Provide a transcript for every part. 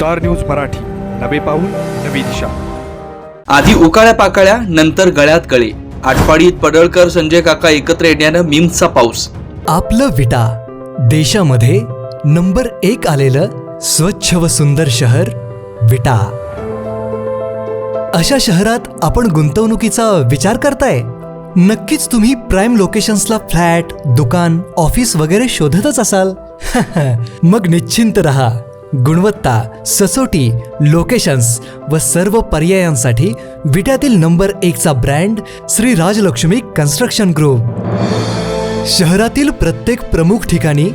Star news Marathi, नवे पाऊल नवी दिशा. आधी उकाळ्या पाकाळ्या, नंतर गळ्यात गळे. आटपाडीत पडळकर संजय काका एकत्र येण्यानं मीम्सचा पाऊस. आपलं विटा, देशामध्ये नंबर 1 आलेलं स्वच्छ व सुंदर शहर विटा. अशा शहरात आपण गुंतवणुकीचा विचार करताय? नक्कीच तुम्ही प्राइम लोकेशन्सला फ्लॅट, दुकान, ऑफिस वगैरे शोधतच असाल. मग निश्चिंत रहा. गुणवत्ता, सचोटी, लोकेशन्स व सर्व पर्यायांसाठी विट्यातील नंबर 1चा brand Shri Rajalakshmi construction group. शहरातील प्रत्येक प्रमुख ठिकाणी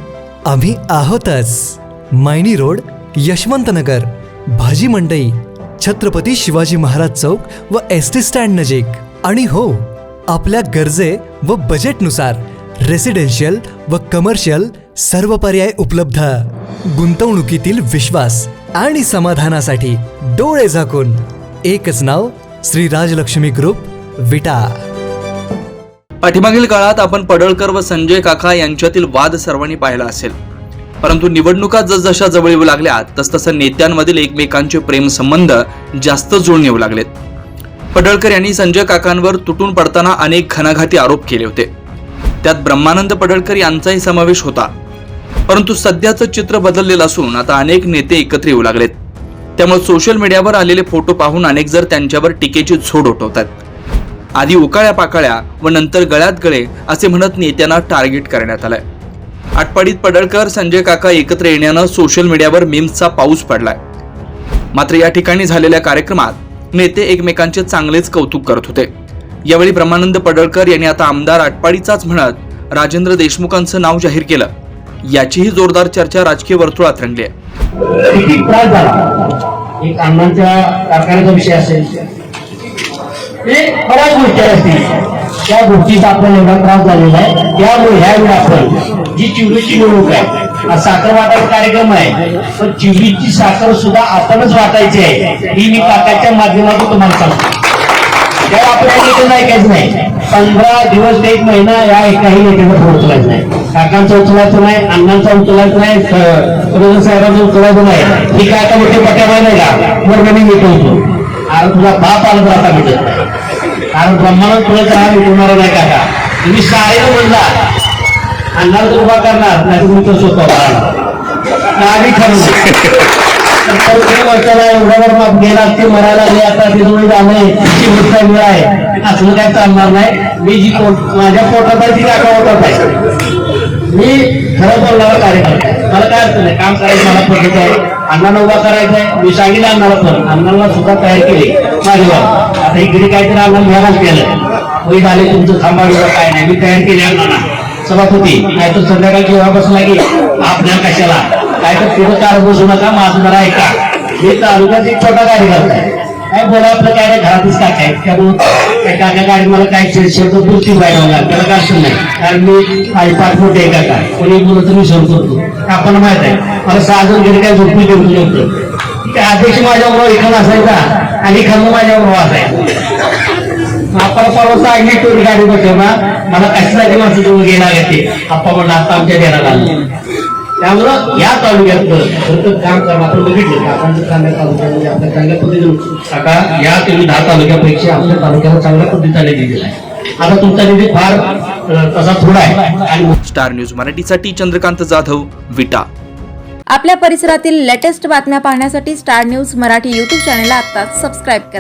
आम्ही आहोतच. मायनी रोड, यशवंतनगर, भाजी मंडई, छत्रपती शिवाजी महाराज चौक व एसटी स्टँड नजीक. आणि हो, आपल्या गरजे व बजेटनुसार रेसिडेन्शियल व कमर्शियल सर्व पर्याय उपलब्ध. गुंतवणुकीतील विश्वास आणि समाधानासाठी डोळे झाकून एकच नाव, श्री राजलक्ष्मी ग्रुप विटा. पाठीमागील काळात आपण पडळकर व संजय काका यांच्यातील वाद सर्वांनी पाहिला असेल. परंतु निवडणुका जसजशा जवळ येऊ लागल्या तसतसं नेत्यांमधील एकमेकांचे प्रेमसंबंध जास्त जुळून येऊ लागलेत. पडळकर यांनी संजय काकांवर तुटून पडताना अनेक घणाघाती आरोप केले होते. त्यात ब्रह्मानंद पडळकर यांचाही समावेश होता. परंतु सध्याचं चित्र बदललेलं असून आता अनेक नेते एकत्र येऊ लागलेत. त्यामुळे सोशल मीडियावर आलेले फोटो पाहून अनेक जर त्यांच्यावर टीकेची झोड उठवतात. आधी उकाळ्या पाकाळ्या व नंतर गळ्यात गळे असे म्हणत नेत्यांना टार्गेट करण्यात आलंय. आटपाडीत पडळकर संजय काका एकत्र येण्यानं सोशल मीडियावर मीम्सचा पाऊस पडलाय. मात्र या ठिकाणी झालेल्या कार्यक्रमात नेते एकमेकांचे चांगलेच कौतुक करत होते. यावेळी ब्रह्मानंद पडळकर यांनी आता आमदार आटपाडीचाच म्हणत राजेंद्र देशमुखांचं नाव जाहीर केलं. याचीही जोरदार चर्चा राजकीय वर्तुळात रंगली आहे. एक अण्णांच्या कारखान्याचा विषय असेल, बऱ्याच गोष्टी असतील, त्या गोष्टीचा आपल्याला एवढा त्रास झालेला आहे. त्यामुळे ह्यावेळी आपण जी चिवडीची निवडणूक आहे, हा साखर वाटायचा कार्यक्रम आहे, पण चिवडीची साखर सुद्धा आपणच वाटायची आहे. ही मी काकाच्या माध्यमातून तुम्हाला सांगतो. तेव्हा आपल्याला नेत्याचं ऐकायचं नाही. 15 दिवस ते 1 महिना या एकाही नेत्याचा फोन उचलायचं नाही. काकांचा उचलायचं नाही, अण्णांचा उचलायचं नाही, साहेबांचा उचलायचं नाही. ही काय आता मोठे पट्याबाई नाही का, मग मी मिटवतो. अरे तुझा बाप आला तर आता मिटत नाही. कारण ब्रह्मांड तुला तर मिटवणार नाही काका. तुम्ही शाळेला म्हणला अण्णाला तर उभा करणार नाही, तुम्ही तर स्वतः आम्ही ठरवलं. वर्षाला एवढ्यावर माप गेला, ते मरायला लागले, आता ते जवळ जाणे गोष्ट वेळ आहे, असं काय चालणार नाही. मी जी माझ्या पोटात आहे ती काका पोटात आहे. मी खरं बोलणारा कार्यकर्ता, मला काय अर्थ नाही. काम करायचं मला पद्धत आहे. अण्णाला उभा करायचं आहे, मी सांगितलं अण्णाला, पण अण्णाला सुद्धा तयार केली माझ्यावर. आता इकडे काहीतरी अण्णा घ्यायलाच केलं, होई झाले तुमचं थांबा काय नाही, मी तयार केली अण्णाला सभापती. नाही तर संध्याकाळची जेव्हा बसला की आपल्याला कशाला काय तर पुढं कार बसू नका, माझं जरा ऐका. हे तालुक्यात एक छोटा कार्यकर्ता आहे, काय बोला आपलं काय नाही, घरातच काका आहे. त्यामुळे काका गाडी मला काय शब्द बोलती पाहिजे, त्याला काय असं नाही. कारण मी 5 मोठे आहे काका, कोणी बोलत मी सहन करतो. आपण माहित आहे मला 6 जण गेले काय झोपली देऊ शकतो. त्या अध्यक्ष माझ्याबरोबर एखादा असायचा आणि एखादं माझ्याबरोबर असायचा. आपण परवा सांगितली टोरी गाडी बसवणार, मला कशासाठी माणसं जवळ गेला घेते. आप्पा म्हणलं आता आमच्या देण्यात आलं. त्यामुळं या तालुक्यात काम करणं आपण बघितलं. आपण चांगल्या तालुक्यामध्ये आपल्या चांगल्या पद्धतीने काका या 10 तालुक्यापेक्षा आपल्या तालुक्याला चांगल्या पद्धतीचा निधी दिला आहे. आता तुमचा निधी फार तसा थोडा आहे. आणि स्टार न्यूज मराठीसाठी चंद्रकांत जाधव, विटा. आपल्या परिसरातील लेटेस्ट बातम्या पाहण्यासाठी स्टार न्यूज मराठी YouTube चॅनलला आत्ताच सबस्क्राईब करा.